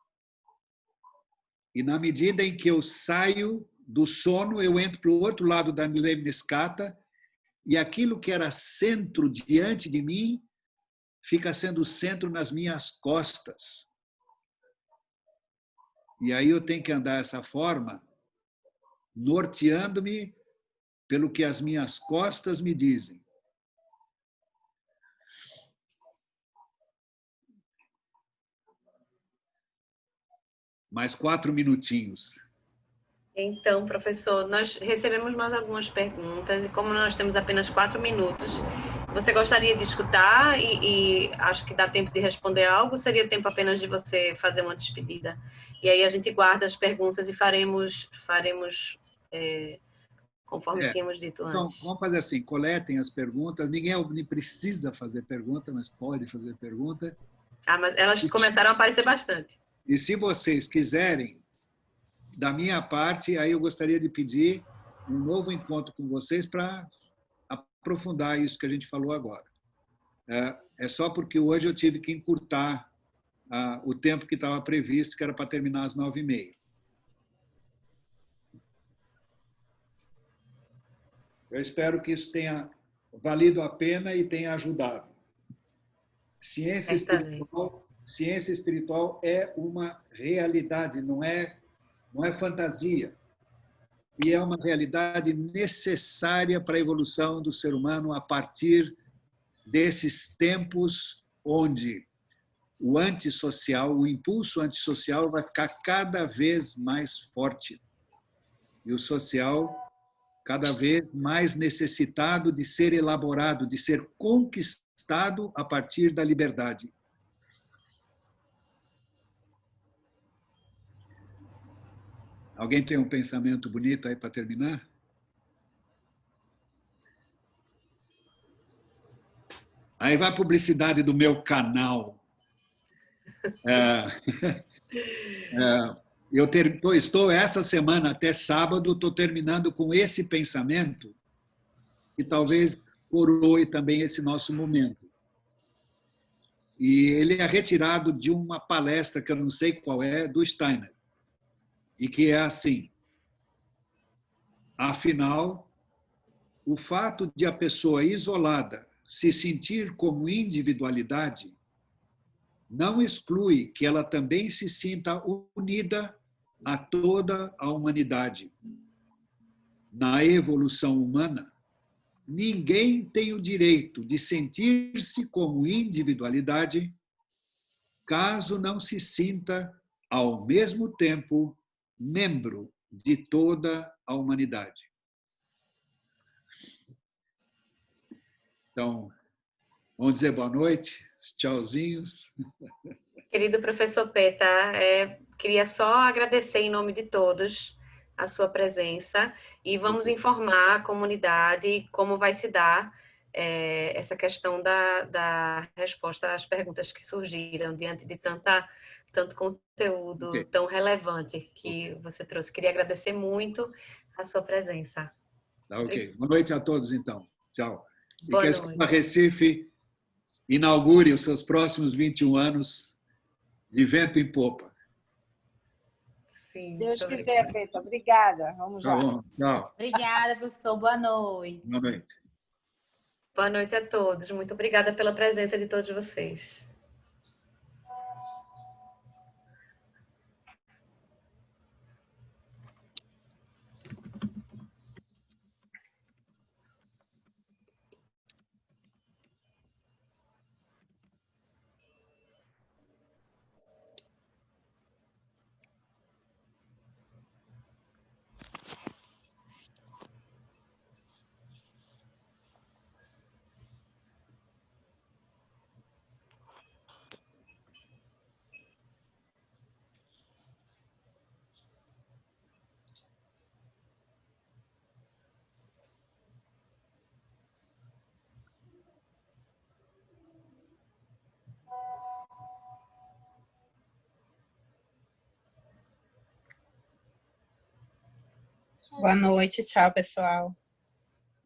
E na medida em que eu saio do sono, eu entro para o outro lado da lemniscata e aquilo que era centro diante de mim fica sendo centro nas minhas costas. E aí eu tenho que andar dessa forma, norteando-me pelo que as minhas costas me dizem. Mais 4 minutinhos. Então, professor, nós recebemos mais algumas perguntas e como nós temos apenas 4 minutos, você gostaria de escutar e acho que dá tempo de responder algo? Seria tempo apenas de você fazer uma despedida? E aí a gente guarda as perguntas e faremos conforme tínhamos dito então, antes. vamos fazer assim, coletem as perguntas. Ninguém precisa fazer pergunta, mas pode fazer pergunta. Mas elas começaram a aparecer bastante. E se vocês quiserem, da minha parte, aí eu gostaria de pedir um novo encontro com vocês para aprofundar isso que a gente falou agora. É só porque hoje eu tive que encurtar o tempo que estava previsto, que era para terminar às 9h30. Eu espero espero que isso tenha valido a pena e tenha ajudado. Ciência espiritual é uma realidade, não é fantasia. E é uma realidade necessária para a evolução do ser humano a partir desses tempos onde o antissocial, o impulso antissocial vai ficar cada vez mais forte. E o social cada vez mais necessitado de ser elaborado, de ser conquistado a partir da liberdade. Alguém tem um pensamento bonito aí para terminar? Aí vai a publicidade do meu canal. Estou essa semana, até sábado, estou terminando com esse pensamento que talvez coroe também esse nosso momento. E ele é retirado de uma palestra que eu não sei qual é, do Steiner. E que é assim: afinal, o fato de a pessoa isolada se sentir como individualidade não exclui que ela também se sinta unida a toda a humanidade. Na evolução humana, ninguém tem o direito de sentir-se como individualidade caso não se sinta, ao mesmo tempo, membro de toda a humanidade. Então, Vamos dizer boa noite, tchauzinhos. Querido professor Peta, queria só agradecer em nome de todos a sua presença e vamos informar a comunidade como vai se dar essa questão da resposta às perguntas que surgiram diante de tanto conteúdo tão relevante que você trouxe. Queria agradecer muito a sua presença. Tá, ok. Boa noite a todos, então. Tchau. E que a Escola Recife inaugure os seus próximos 21 anos de vento em popa. Sim, Deus quiser, Peta. Obrigada. Vamos lá. Tá bom. Tchau. Obrigada, professor. Boa noite. Boa noite. Boa noite a todos. Muito obrigada pela presença de todos vocês. Boa noite, tchau, pessoal.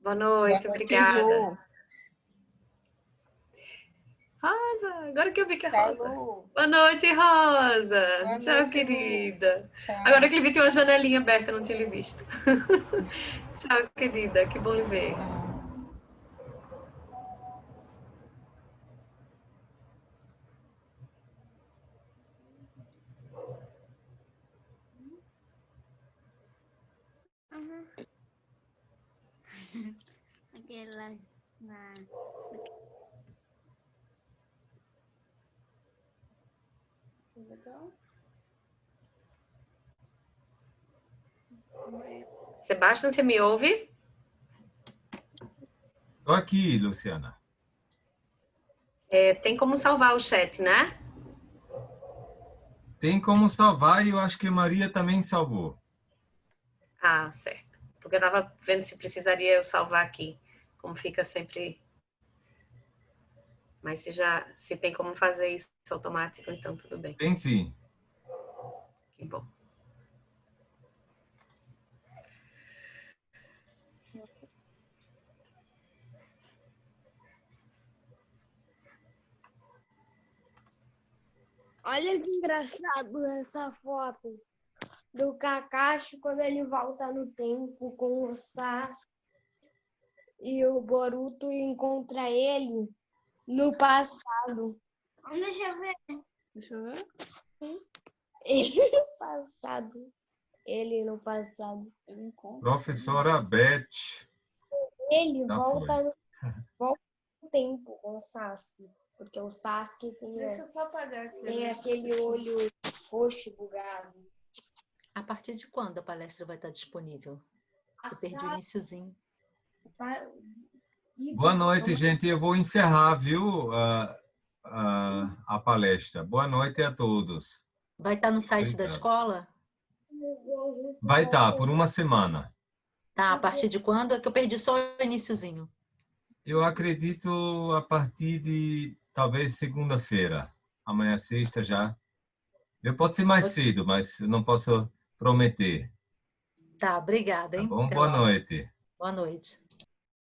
Boa noite, Boa noite, obrigada. Ju. Rosa, agora que eu vi que é Tchau, Rosa. Lu. Boa noite, Rosa. Boa Tchau, noite, querida. Tchau. Agora que ele tinha uma janelinha aberta, não tinha lhe visto. Tchau, querida. Que bom lhe ver. Aquela na... Sebastião, você me ouve? Estou aqui, Luciana. Tem como salvar o chat, né? Tem como salvar e eu acho que Maria também salvou. Ah, certo. Porque eu estava vendo se precisaria eu salvar aqui. Como fica sempre... Mas se tem como fazer isso automático, então tudo bem. Tem sim. Que bom. Olha que engraçado essa foto do Kakashi quando ele volta no tempo com o Sasuke e o Boruto encontra ele no passado. Deixa eu ver. Deixa eu ver. Ele no passado. Professora Beth. Ele Já volta no tempo com o Sasuke. Porque o Sasuke Deixa eu só apagar aqui. tem aquele olho roxo bugado. A partir de quando a palestra vai estar disponível? Eu perdi o iniciozinho. Boa noite, gente. Eu vou encerrar, viu, a palestra. Boa noite a todos. Vai estar no site da escola? Vai estar, por uma semana. Tá, a partir de quando? É que eu perdi só o iniciozinho. Eu acredito a partir de, talvez, segunda-feira. Amanhã, sexta, já. Pode ser mais cedo, mas eu não posso prometer. Tá, obrigada, hein? Tá bom? Até Boa logo. noite. Boa noite.